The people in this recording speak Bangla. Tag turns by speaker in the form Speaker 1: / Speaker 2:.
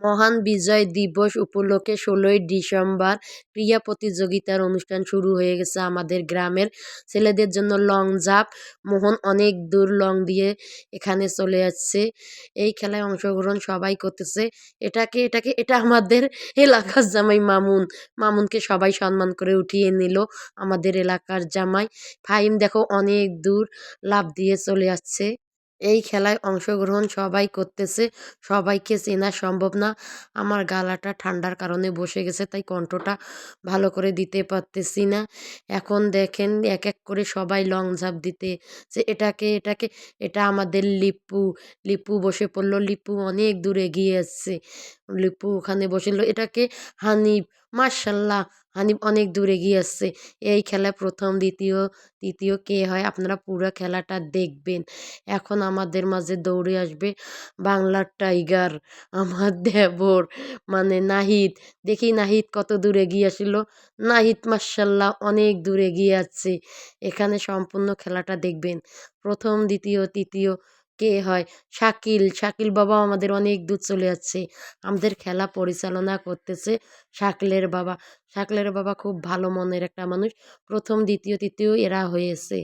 Speaker 1: মহান বিজয় দিবস উপলক্ষে ১৬ই ডিসেম্বর ক্রীড়া প্রতিযোগিতার অনুষ্ঠান শুরু হয়ে গেছে আমাদের গ্রামের ছেলেদের জন্য লং জাম্প। মোহন অনেক দূর লং দিয়ে এখানে চলে যাচ্ছে। এই খেলায় অংশগ্রহণ সবাই করতেছে। এটা আমাদের এলাকার জামাই মামুন। মামুনকে সবাই সম্মান করে উঠিয়ে নিল। আমাদের এলাকার জামাই। ফাহিম দেখো অনেক দূর লাফ দিয়ে চলে যাচ্ছে। এই খেলায় অংশগ্রহণ সবাই করতেছে। সবাইকে চেনা সম্ভব না। আমার গলাটা ঠান্ডার কারণে বসে গেছে, তাই কণ্ঠটা ভালো করে দিতে পারতেছি না। এখন দেখেন এক এক করে সবাই লং ঝাঁপ দিতে যে এটা আমাদের লিপু। লিপু বসে পড়ল। লিপু অনেক দূর এগিয়ে আসছে। লিপু ওখানে বসেছিল। এটাকে হানিফ। মার্শাল্লাহ, হানিফ অনেক দূর এগিয়ে আসছে। এই খেলায় প্রথম দ্বিতীয় তৃতীয় কে হয় আপনারা পুরো খেলাটা দেখবেন। এখন আমাদের মাঝে দৌড়ে আসবে বাংলার টাইগার, আমার দেবর, মানে নাহিদ। দেখি নাহিদ কত দূর এগিয়ে আসিল। নাহিদ মার্শাল্লাহ অনেক দূর এগিয়ে যাচ্ছে। এখানে সম্পূর্ণ খেলাটা দেখবেন। প্রথম দ্বিতীয় তৃতীয় কে হয়। শাকিল বাবা আমাদের অনেক দূর চলে যাচ্ছে। আমাদের খেলা পরিচালনা করতেছে শাকিলের বাবা। শাকিলের বাবা খুব ভালো মনের একটা মানুষ। প্রথম দ্বিতীয় তৃতীয় এরা হয়েছে।